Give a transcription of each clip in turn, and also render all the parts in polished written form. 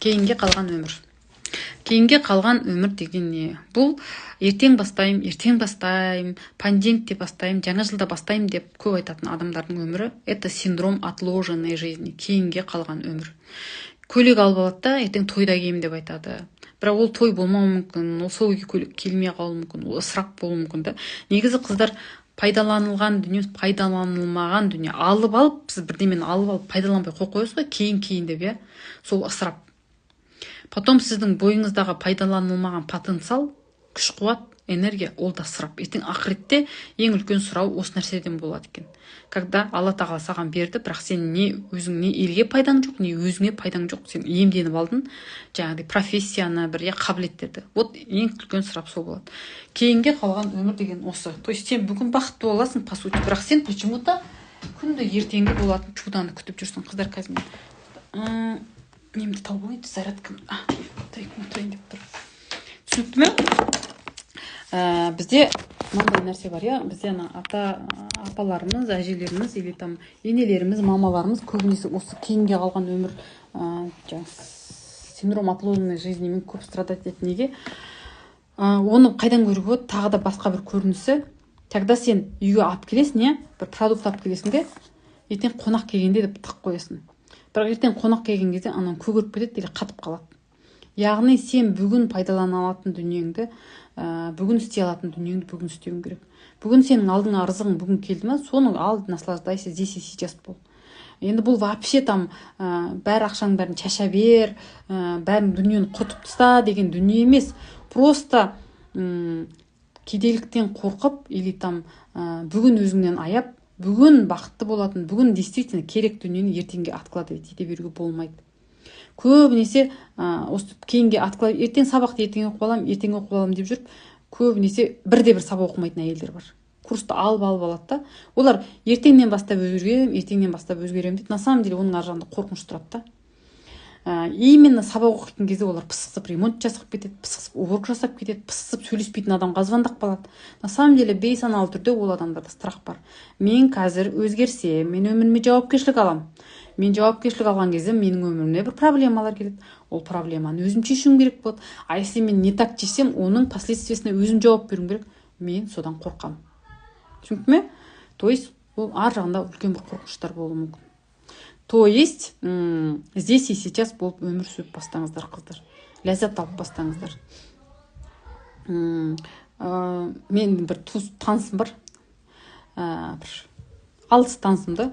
Кейінге қалған өмір. Кейінге қалған өмір деген не? Бұл ертең бастайым, понедельникте бастайым, жаңа жылда бастайым деп көп айтатын адамдардың өмірі. Это синдром отложенной жизни. Кейінге қалған өмір. Көйлек алып алады да, ертең тойда киемін деп айтады. Бірақ ол той болмауы мүмкін, ол сол көйлек келмей қалуы мүмкін, ол ысырап болуы мүмкін да. Негізі қыздар пайдаланылған дүние, пайдаланылмаған дүние алып алып, сіз бірдемені алып алып пайдаланбай қойып қоясыз ғой, кейін деп, иә. Сол ысырап. Потом сіздің бойыңыздағы пайдаланылмаған потенциал, күш қуат, энергия, ол да ысырап. Ертең ақыретте ең үлкен сұрау осы нәрседен болады екен. Когда Алла тағала саған берді, бірақ сен не өзіңе елге пайдаң жоқ, не өзіңе пайдаң жоқ, сен иемденіп алдың, жаңағыдай профессияны, бір қабілеттерді. Вот ең үлкен сұрап сол болады. Кейінге қалған өмір деген осы. То есть сен бүгін бақытты боласың, по сути, бірақ сен почему-то күнді ертеңгі болатын чуданы күтіп жүрсің. Қыздар қазір немді тауып алайын, зарядкам тұрайын деп тұр. Түсінікті ме? Бізде мынандай нәрсе бар, иә. Бізде апаларымыз, әжелеріміз, или там енелеріміз, мамаларымыз көбінесе осы кейінге қалған өмір, синдром отложенной жизнимен көп страдать етеді. Неге? Оны қайдан көруге болады? Тағы да басқа бір көрінісі. Тогда сен үйге алып келесің, иә, бір продукт алып келесің де, ертең қонақ келгенде деп тық қоясың. Бірақ ертең қонақ келген кезде анан көгеріп кетеді или қатып қалады. Яғни сен бүгін пайдалана алатын дүниеңді, бүгін істей алатын дүниеңді бүгін істеуің керек. Бүгін сенің алдыңа ырзығың бүгін келді ме, соны ал, наслаждайся, здесь и сейчас бол. Енді бұл вообще там бәр ақшаң бәрін шаша бер, бәрін дүниені құртып таста деген дүние емес. Просто кедейліктен қорқып или там бүгін өзіңнен аяп, бүгін бақытты болатын, бүгін действительно керек дүниені ертеңге откладывать ете беруге болмайды. Көбінесе осы кейінге откладывать, ертең сабақты ертең оқып аламын деп жүріп, көбінесе бірде-бір сабақ оқымайтын әйелдер бар. Курсты алып алады да. Олар ертеңнен бастап өзгерем дейді. На самом деле оның ар жағында қорқыныш тұрады да. Именно сабақ оқитын кезде олар пысықсып ремонт жасап кетеді, пысықсып уборка жасап кетеді, пысықсып сөйлеспейтін адамға звондап қалады. На самом деле бейсаналы түрде ол адамдарда страх бар. Мен қазір өзгерсем, мен өміріме жауапкершілік алам. Мен жауапкершілік алған кезде менің өміріме бір проблемалар келеді. Ол проблеманы өзім шешуім керек болады. А если мен не так шешсем, оның последствиясына өзім жауап беруім керек. Мен содан қорқамын. Түсінікті ме? То есть ол ар жағында үлкен бір қорқыныштар болуы мүмкін. То есть здесь и сейчас болып өмір сүріп бастаңыздар, қыздар. Ләззат алып бастаңыздар. Мен бір танысым бар. Бір алыс танысым да.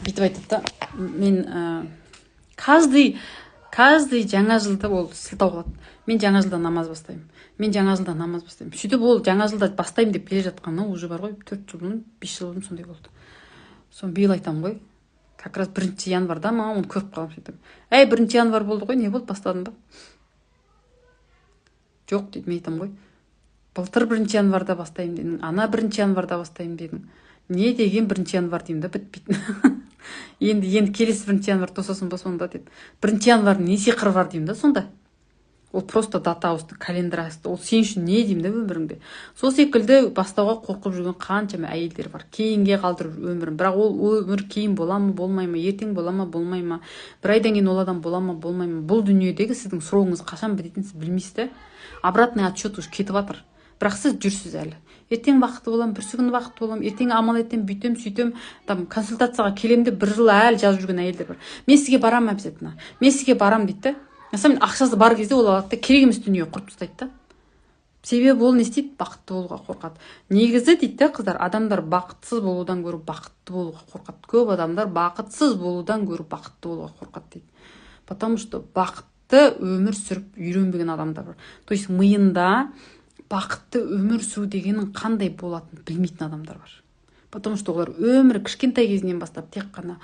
Бүйтіп айтады да, мен каждый жаңа жылда ол сылтау қылады. Мен жаңа жылда намаз бастаймын. Сөйтіп ол жаңа жылда бастаймын деп келе жатқаны уже бар ғой, 4 жыл бұрын, 5 жыл бұрын сондай болды. Соны биыл айтамын ғой. Как раз 1 январда маған оны көріп қалып сөйтіп. 1 январ болды ғой, не болды, бастадың ба? Жоқ дейді, мен айтамын ғой. Былтыр 1 январда бастаймын дедің, ана 1 январда бастаймын дедің. Не деген 1 январ деймін да, бітпейтін. Енді келесі 1 январ тосасын ба сонда деп. 1 январдың не сиқыры бар деймін да сонда. Ол просто дата ауысты, календар ауысты. Ол сен үшін не деймін да өміріңде. Сол секілді бастауға қорқып жүрген қаншама әйелдер бар. Кейінге қалдырып өмірін. Бірақ ол өмір кейін бола ма, болмай ма, ертең бола ма, болмай ма, бір айдан кейін ол адам бола ма, болмай ма. Бұл дүниедегі сіздің срогыңыз қашан бітетінін сіз білмейсіз де. Обратный отсчет уже кетіп жатыр. Бірақ сіз жүрсіз әлі. Ертең бақытты болам, бірсі күні бақытты болам, ертең амал етем, бүйтем, сөйтем, там консультацияға келем деп 1 жыл әлі жазып жүрген әйелдер бар. Мен сізге барам обязательно. Мен сізге барам дейді. На самом деле ақшасы бар кезде ол алады да, керек емес дүние құрып тастайды да. Себебі ол не істейді? Бақытты болуға қорқады. Негізі дейді қыздар, адамдар бақытсыз болудан гөрі бақытты болуға қорқады. Көп адамдар бақытсыз болудан гөрі бақытты болуға қорқады дейді. Потому что бақытты өмір сүріп үйренбеген адамдар бар. То есть миында бақытты өмір сүру дегеннің қандай болатынын білмейтін адамдар бар. Потому что олар өмірі кішкентай кезінен бастап тек қана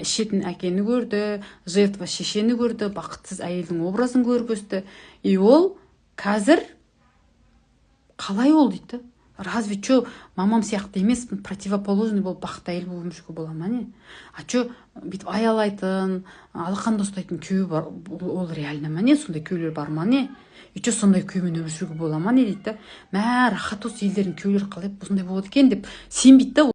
ішетін әкені көрді, жертва шешені көрді, бақытсыз әйелдің образын көріп өсті. И ол қазір қалай ол дейді? Разве что мамам сияқты емес, противоположный болып бақытты әйел болып өмір сүруге бола ма не? А что бүйтіп аялайтын, алақанда ұстайтын күйеу бар, ол реально ма не? Сондай күйеулер бар ма не? И что сондай күйеумен өмір сүруге бола ма не дейді? Мә, рахат осы елдердің күйеулері қалай сондай болады екен деп сенбейді да.